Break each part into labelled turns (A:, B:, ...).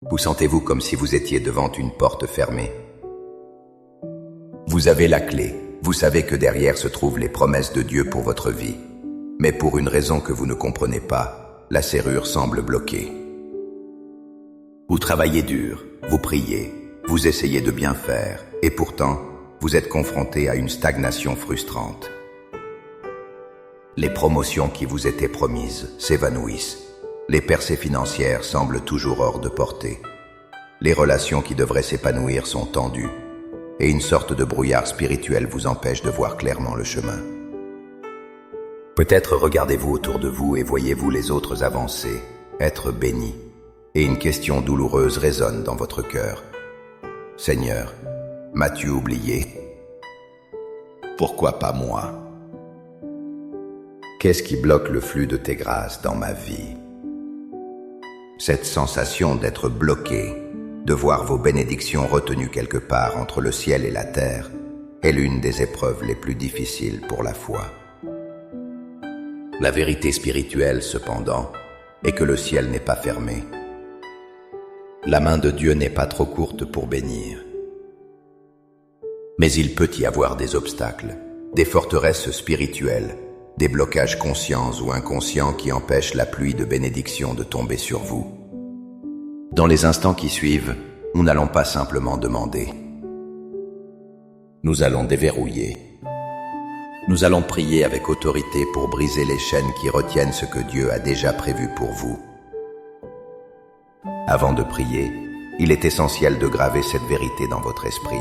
A: Vous sentez-vous comme si vous étiez devant une porte fermée. Vous avez la clé. Vous savez que derrière se trouvent les promesses de Dieu pour votre vie. Mais pour une raison que vous ne comprenez pas, la serrure semble bloquée. Vous travaillez dur, vous priez, vous essayez de bien faire, et pourtant, vous êtes confronté à une stagnation frustrante. Les promotions qui vous étaient promises s'évanouissent. Les percées financières semblent toujours hors de portée. Les relations qui devraient s'épanouir sont tendues, et une sorte de brouillard spirituel vous empêche de voir clairement le chemin. Peut-être regardez-vous autour de vous et voyez-vous les autres avancer, être bénis, et une question douloureuse résonne dans votre cœur. Seigneur, m'as-tu oublié? Pourquoi pas moi? Qu'est-ce qui bloque le flux de tes grâces dans ma vie? Cette sensation d'être bloqué, de voir vos bénédictions retenues quelque part entre le ciel et la terre, est l'une des épreuves les plus difficiles pour la foi. La vérité spirituelle, cependant, est que le ciel n'est pas fermé. La main de Dieu n'est pas trop courte pour bénir. Mais il peut y avoir des obstacles, des forteresses spirituelles, des blocages conscients ou inconscients qui empêchent la pluie de bénédictions de tomber sur vous. Dans les instants qui suivent, nous n'allons pas simplement demander. Nous allons déverrouiller. Nous allons prier avec autorité pour briser les chaînes qui retiennent ce que Dieu a déjà prévu pour vous. Avant de prier, il est essentiel de graver cette vérité dans votre esprit.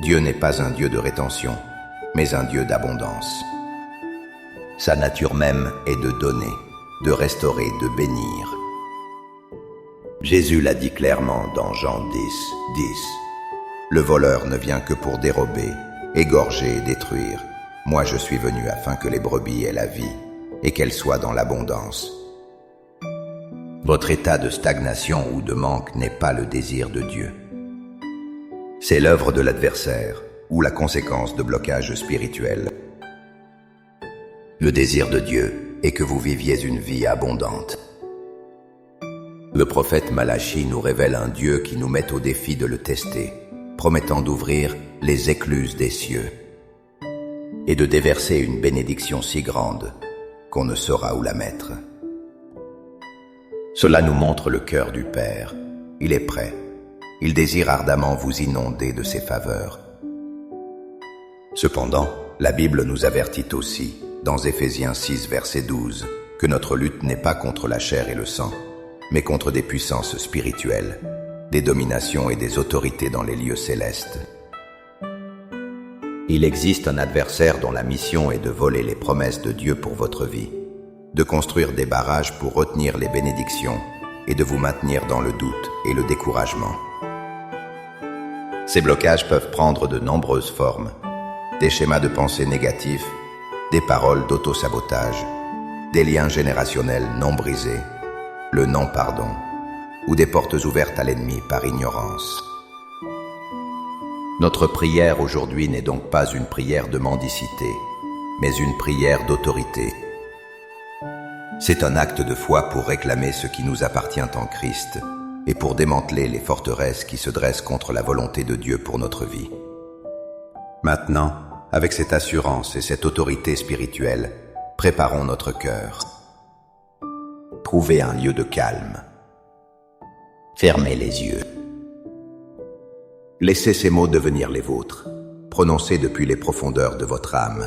A: Dieu n'est pas un Dieu de rétention, mais un Dieu d'abondance. Sa nature même est de donner, de restaurer, de bénir. Jésus l'a dit clairement dans Jean 10:10. Le voleur ne vient que pour dérober, égorger et détruire. Moi je suis venu afin que les brebis aient la vie, et qu'elles soient dans l'abondance. Votre état de stagnation ou de manque n'est pas le désir de Dieu. C'est l'œuvre de l'adversaire, ou la conséquence de blocages spirituels. Le désir de Dieu est que vous viviez une vie abondante. Le prophète Malachie nous révèle un Dieu qui nous met au défi de le tester, promettant d'ouvrir les écluses des cieux et de déverser une bénédiction si grande qu'on ne saura où la mettre. Cela nous montre le cœur du Père. Il est prêt. Il désire ardemment vous inonder de ses faveurs. Cependant, la Bible nous avertit aussi, dans Éphésiens 6, verset 12, que notre lutte n'est pas contre la chair et le sang, mais contre des puissances spirituelles, des dominations et des autorités dans les lieux célestes. Il existe un adversaire dont la mission est de voler les promesses de Dieu pour votre vie, de construire des barrages pour retenir les bénédictions et de vous maintenir dans le doute et le découragement. Ces blocages peuvent prendre de nombreuses formes, des schémas de pensée négatifs, des paroles d'auto-sabotage, des liens générationnels non brisés, le non-pardon, ou des portes ouvertes à l'ennemi par ignorance. Notre prière aujourd'hui n'est donc pas une prière de mendicité, mais une prière d'autorité. C'est un acte de foi pour réclamer ce qui nous appartient en Christ et pour démanteler les forteresses qui se dressent contre la volonté de Dieu pour notre vie. Maintenant, avec cette assurance et cette autorité spirituelle, préparons notre cœur. Trouvez un lieu de calme. Fermez les yeux. Laissez ces mots devenir les vôtres, prononcés depuis les profondeurs de votre âme.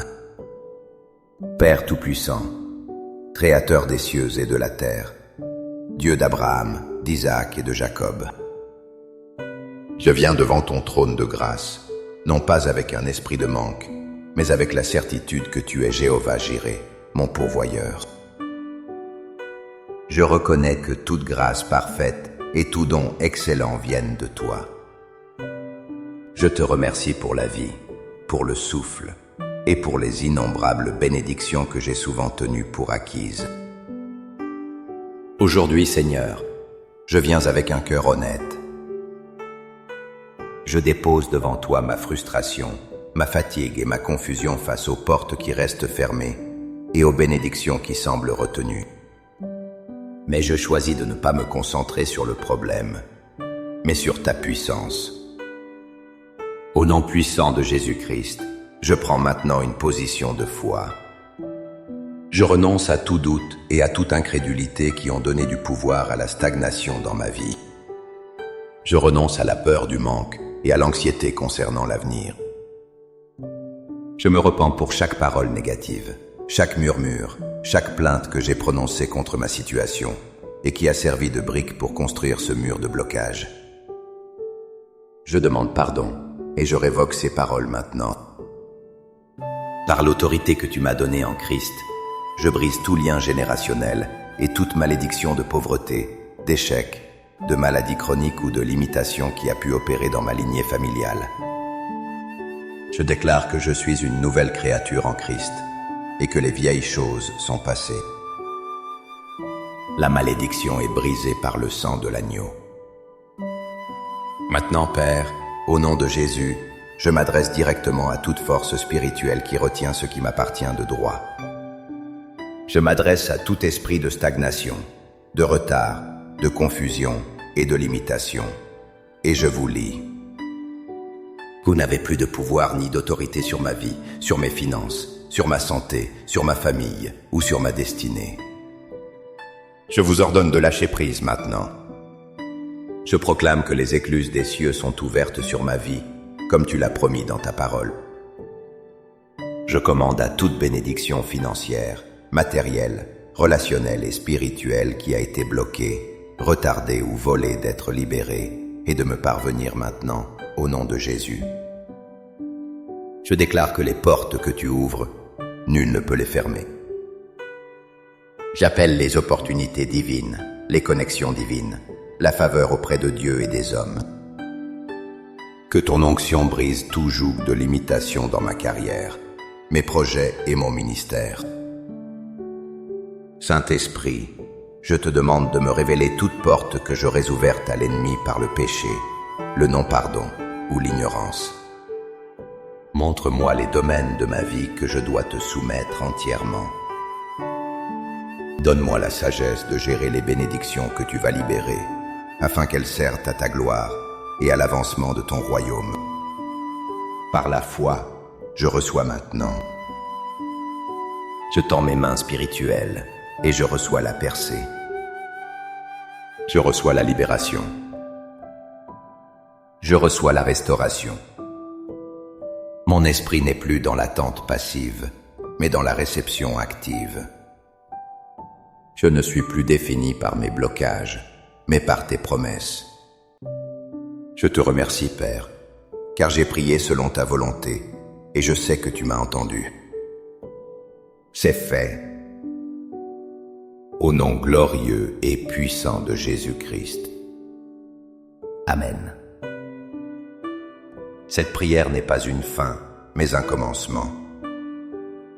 A: Père Tout-Puissant, Créateur des cieux et de la terre, Dieu d'Abraham, d'Isaac et de Jacob. Je viens devant ton trône de grâce, non pas avec un esprit de manque, mais avec la certitude que tu es Jéhovah Jireh, mon pourvoyeur. Je reconnais que toute grâce parfaite et tout don excellent viennent de toi. Je te remercie pour la vie, pour le souffle et pour les innombrables bénédictions que j'ai souvent tenues pour acquises. Aujourd'hui, Seigneur, je viens avec un cœur honnête. Je dépose devant toi ma frustration, ma fatigue et ma confusion face aux portes qui restent fermées et aux bénédictions qui semblent retenues. Mais je choisis de ne pas me concentrer sur le problème, mais sur ta puissance. Au nom puissant de Jésus-Christ, je prends maintenant une position de foi. Je renonce à tout doute et à toute incrédulité qui ont donné du pouvoir à la stagnation dans ma vie. Je renonce à la peur du manque et à l'anxiété concernant l'avenir. Je me repens pour chaque parole négative, chaque murmure, chaque plainte que j'ai prononcée contre ma situation et qui a servi de brique pour construire ce mur de blocage. Je demande pardon et je révoque ces paroles maintenant. Par l'autorité que tu m'as donnée en Christ, je brise tout lien générationnel et toute malédiction de pauvreté, d'échec, de maladie chronique ou de limitation qui a pu opérer dans ma lignée familiale. Je déclare que je suis une nouvelle créature en Christ et que les vieilles choses sont passées. La malédiction est brisée par le sang de l'agneau. Maintenant, Père, au nom de Jésus, je m'adresse directement à toute force spirituelle qui retient ce qui m'appartient de droit. Je m'adresse à tout esprit de stagnation, de retard, de confusion et de limitation. Et je vous lis. Vous n'avez plus de pouvoir ni d'autorité sur ma vie, sur mes finances, sur ma santé, sur ma famille ou sur ma destinée. Je vous ordonne de lâcher prise maintenant. Je proclame que les écluses des cieux sont ouvertes sur ma vie, comme tu l'as promis dans ta parole. Je commande à toute bénédiction financière, matérielle, relationnelle et spirituelle qui a été bloquée, retardée ou volée d'être libérée et de me parvenir maintenant, au nom de Jésus. Je déclare que les portes que tu ouvres, nul ne peut les fermer. J'appelle les opportunités divines, les connexions divines, la faveur auprès de Dieu et des hommes. Que ton onction brise tout joug de limitation dans ma carrière, mes projets et mon ministère. Saint-Esprit, je te demande de me révéler toute porte que j'aurais ouverte à l'ennemi par le péché, le non-pardon ou l'ignorance. Montre-moi les domaines de ma vie que je dois te soumettre entièrement. Donne-moi la sagesse de gérer les bénédictions que tu vas libérer, afin qu'elles servent à ta gloire et à l'avancement de ton royaume. Par la foi, je reçois maintenant. Je tends mes mains spirituelles et je reçois la percée. Je reçois la libération. Je reçois la restauration. Mon esprit n'est plus dans l'attente passive, mais dans la réception active. Je ne suis plus défini par mes blocages, mais par tes promesses. Je te remercie, Père, car j'ai prié selon ta volonté, et je sais que tu m'as entendu. C'est fait. Au nom glorieux et puissant de Jésus-Christ. Amen. Cette prière n'est pas une fin, mais un commencement.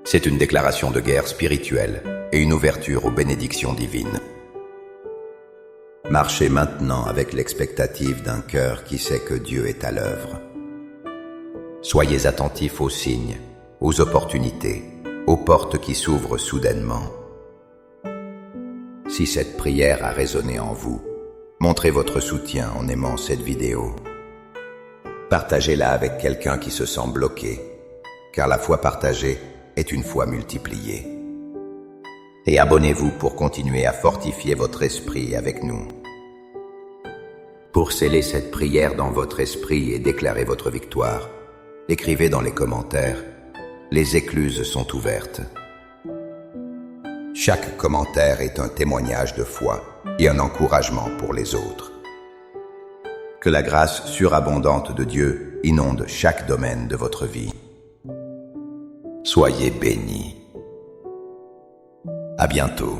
A: C'est une déclaration de guerre spirituelle et une ouverture aux bénédictions divines. Marchez maintenant avec l'expectative d'un cœur qui sait que Dieu est à l'œuvre. Soyez attentifs aux signes, aux opportunités, aux portes qui s'ouvrent soudainement. Si cette prière a résonné en vous, montrez votre soutien en aimant cette vidéo. Partagez-la avec quelqu'un qui se sent bloqué, car la foi partagée est une foi multipliée. Et abonnez-vous pour continuer à fortifier votre esprit avec nous. Pour sceller cette prière dans votre esprit et déclarer votre victoire, écrivez dans les commentaires « Les écluses sont ouvertes ». Chaque commentaire est un témoignage de foi et un encouragement pour les autres. Que la grâce surabondante de Dieu inonde chaque domaine de votre vie. Soyez bénis. À bientôt.